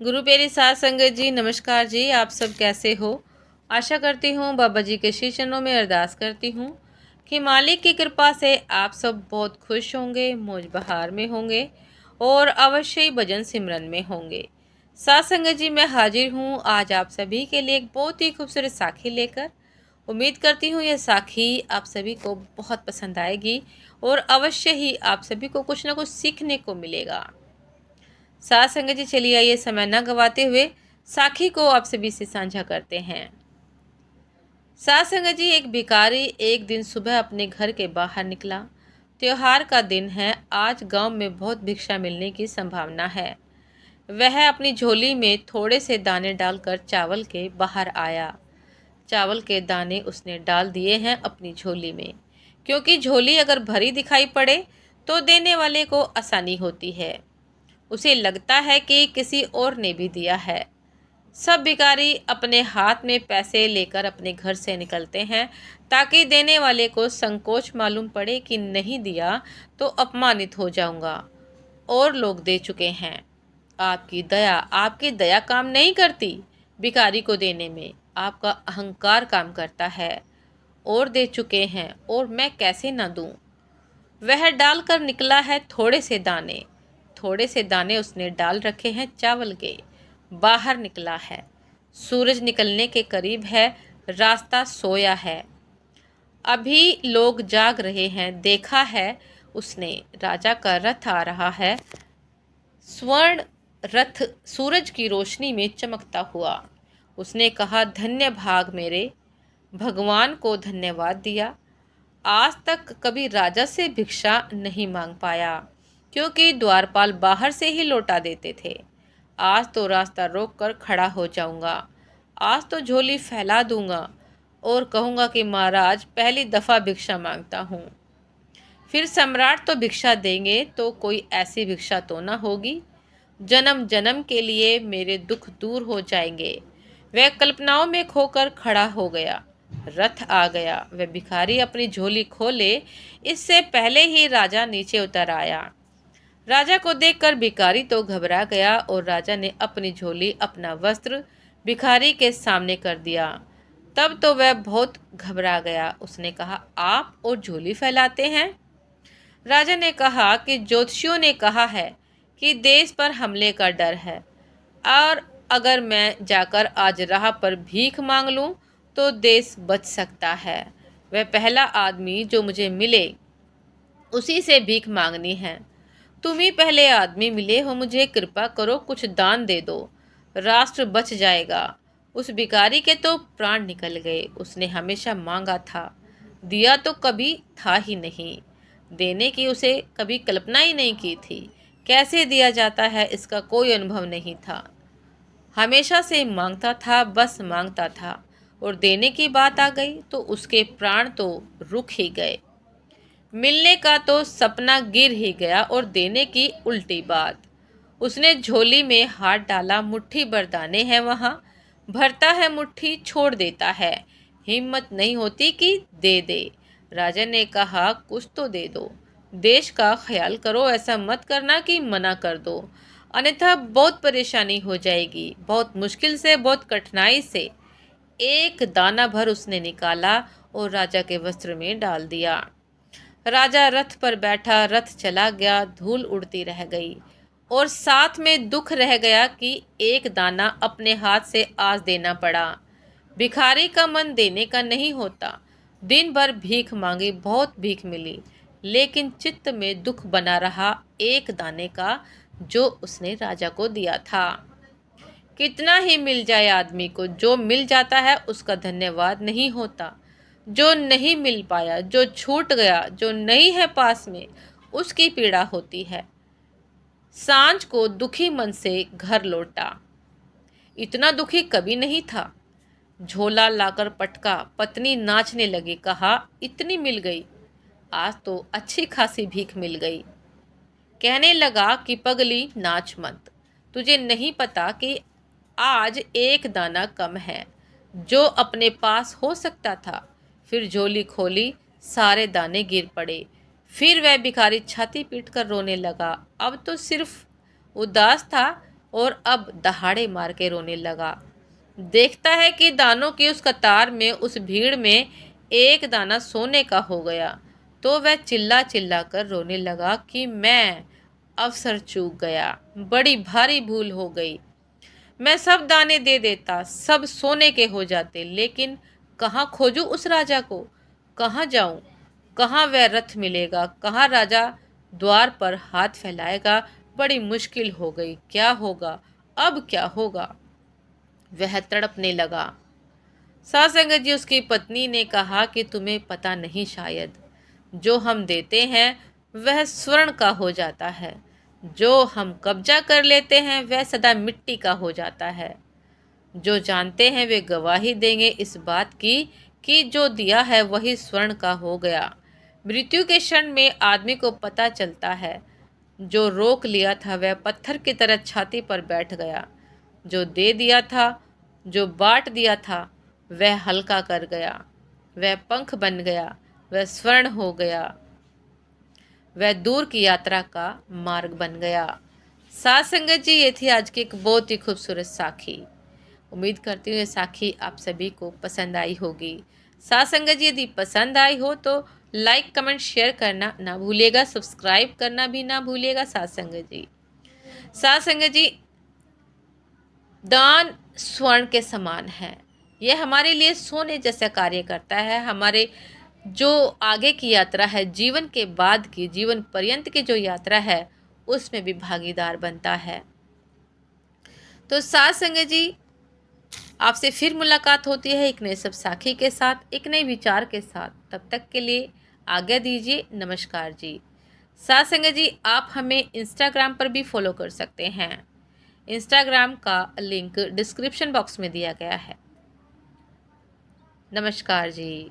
गुरु प्यारी साध संगत जी, नमस्कार जी। आप सब कैसे हो? आशा करती हूँ बाबा जी के श्री चरणों में अरदास करती हूँ कि मालिक की कृपा से आप सब बहुत खुश होंगे, मौज बहार में होंगे और अवश्य ही भजन सिमरन में होंगे। साध संगत जी, मैं हाजिर हूँ आज आप सभी के लिए एक बहुत ही खूबसूरत साखी लेकर। उम्मीद करती हूँ यह साखी आप सभी को बहुत पसंद आएगी और अवश्य ही आप सभी को कुछ ना कुछ सीखने को मिलेगा। साथ संगत जी, चलिए आइए समय न गवाते हुए साखी को आप सभी से साझा करते हैं। साथ संगत जी, एक भिखारी एक दिन सुबह अपने घर के बाहर निकला। त्योहार का दिन है, आज गांव में बहुत भिक्षा मिलने की संभावना है। वह अपनी झोली में थोड़े से दाने डालकर चावल के बाहर आया। चावल के दाने उसने डाल दिए हैं अपनी झोली में, क्योंकि झोली अगर भरी दिखाई पड़े तो देने वाले को आसानी होती है। उसे लगता है कि किसी और ने भी दिया है। सब भिखारी अपने हाथ में पैसे लेकर अपने घर से निकलते हैं ताकि देने वाले को संकोच मालूम पड़े कि नहीं दिया तो अपमानित हो जाऊंगा। और लोग दे चुके हैं। आपकी दया काम नहीं करती। भिखारी को देने में आपका अहंकार काम करता है। और दे चुके हैं और मैं कैसे ना दूं। वह डालकर निकला है थोड़े से दाने। थोड़े से दाने उसने डाल रखे हैं चावल के। बाहर निकला है। सूरज निकलने के करीब है। रास्ता सोया है। अभी लोग जाग रहे हैं। देखा है उसने, राजा का रथ आ रहा है। स्वर्ण रथ सूरज की रोशनी में चमकता हुआ। उसने कहा, धन्य भाग मेरे। भगवान को धन्यवाद दिया। आज तक कभी राजा से भिक्षा नहीं मांग पाया, क्योंकि द्वारपाल बाहर से ही लौटा देते थे। आज तो रास्ता रोक कर खड़ा हो जाऊंगा। आज तो झोली फैला दूंगा और कहूंगा कि महाराज, पहली दफ़ा भिक्षा मांगता हूँ। फिर सम्राट तो भिक्षा देंगे तो कोई ऐसी भिक्षा तो ना होगी। जन्म जन्म के लिए मेरे दुख दूर हो जाएंगे। वह कल्पनाओं में खोकर खड़ा हो गया। रथ आ गया। वह भिखारी अपनी झोली खोले इससे पहले ही राजा नीचे उतर आया। राजा को देखकर भिखारी तो घबरा गया और राजा ने अपनी झोली, अपना वस्त्र भिखारी के सामने कर दिया। तब तो वह बहुत घबरा गया। उसने कहा, आप और झोली फैलाते हैं? राजा ने कहा कि ज्योतिषियों ने कहा है कि देश पर हमले का डर है और अगर मैं जाकर आज राह पर भीख मांग लूं तो देश बच सकता है। वह पहला आदमी जो मुझे मिले उसी से भीख मांगनी है। तुम ही पहले आदमी मिले हो, मुझे कृपा करो, कुछ दान दे दो, राष्ट्र बच जाएगा। उस भिखारी के तो प्राण निकल गए। उसने हमेशा मांगा था, दिया तो कभी था ही नहीं। देने की उसे कभी कल्पना ही नहीं की थी। कैसे दिया जाता है इसका कोई अनुभव नहीं था। हमेशा से मांगता था, बस मांगता था, और देने की बात आ गई तो उसके प्राण तो रुक ही गए। मिलने का तो सपना गिर ही गया और देने की उल्टी बात। उसने झोली में हाथ डाला, मुट्ठी भर दाने हैं वहाँ। भरता है मुट्ठी, छोड़ देता है। हिम्मत नहीं होती कि दे दे। राजा ने कहा, कुछ तो दे दो। देश का ख्याल करो, ऐसा मत करना कि मना कर दो, अन्यथा बहुत परेशानी हो जाएगी। बहुत मुश्किल से, बहुत कठिनाई से एक दाना भर उसने निकाला और राजा के वस्त्र में डाल दिया। राजा रथ पर बैठा, रथ चला गया, धूल उड़ती रह गई और साथ में दुख रह गया कि एक दाना अपने हाथ से आज देना पड़ा। भिखारी का मन देने का नहीं होता। दिन भर भीख मांगी, बहुत भीख मिली, लेकिन चित्त में दुख बना रहा एक दाने का जो उसने राजा को दिया था। कितना ही मिल जाए आदमी को, जो मिल जाता है उसका धन्यवाद नहीं होता। जो नहीं मिल पाया, जो छूट गया, जो नहीं है पास में, उसकी पीड़ा होती है। सांझ को दुखी मन से घर लौटा। इतना दुखी कभी नहीं था। झोला लाकर पटका, पत्नी नाचने लगी। कहा, इतनी मिल गई, आज तो अच्छी खासी भीख मिल गई। कहने लगा कि पगली, नाच मत, तुझे नहीं पता कि आज एक दाना कम है जो अपने पास हो सकता था। फिर झोली खोली, सारे दाने गिर पड़े। फिर वह भिखारी छाती पीट कर रोने लगा। अब तो सिर्फ उदास था और अब दहाड़े मार के रोने लगा। देखता है कि दानों की उस कतार में, उस भीड़ में एक दाना सोने का हो गया तो वह चिल्ला चिल्ला कर रोने लगा कि मैं अवसर चूक गया, बड़ी भारी भूल हो गई। मैं सब दाने दे देता, सब सोने के हो जाते, लेकिन कहाँ खोजूं उस राजा को, कहाँ जाऊं, कहाँ वह रथ मिलेगा, कहाँ राजा द्वार पर हाथ फैलाएगा। बड़ी मुश्किल हो गई, क्या होगा, अब क्या होगा। वह तड़पने लगा। सासंग जी, उसकी पत्नी ने कहा कि तुम्हें पता नहीं शायद, जो हम देते हैं वह स्वर्ण का हो जाता है, जो हम कब्जा कर लेते हैं वह सदा मिट्टी का हो जाता है। जो जानते हैं वे गवाही देंगे इस बात की कि जो दिया है वही स्वर्ण का हो गया। मृत्यु के क्षण में आदमी को पता चलता है, जो रोक लिया था वह पत्थर की तरह छाती पर बैठ गया। जो दे दिया था, जो बांट दिया था, वह हल्का कर गया, वह पंख बन गया, वह स्वर्ण हो गया, वह दूर की यात्रा का मार्ग बन गया। साथ संगत जी, ये थी आज की एक बहुत ही खूबसूरत साखी। उम्मीद करती हूँ ये साखी आप सभी को पसंद आई होगी। साथ संगत जी, यदि पसंद आई हो तो लाइक कमेंट शेयर करना ना भूलिएगा, सब्सक्राइब करना भी ना भूलिएगा। साथ संगत जी, साथ संगत जी, दान स्वर्ण के समान है। यह हमारे लिए सोने जैसा कार्य करता है। हमारे जो आगे की यात्रा है, जीवन के बाद की, जीवन पर्यंत की जो यात्रा है, उसमें भी भागीदार बनता है। तो साथ संगत जी, आपसे फिर मुलाकात होती है एक नए सब साखी के साथ, एक नए विचार के साथ। तब तक के लिए आज्ञा दीजिए, नमस्कार जी। साथ संगत जी, आप हमें इंस्टाग्राम पर भी फॉलो कर सकते हैं। इंस्टाग्राम का लिंक डिस्क्रिप्शन बॉक्स में दिया गया है। नमस्कार जी।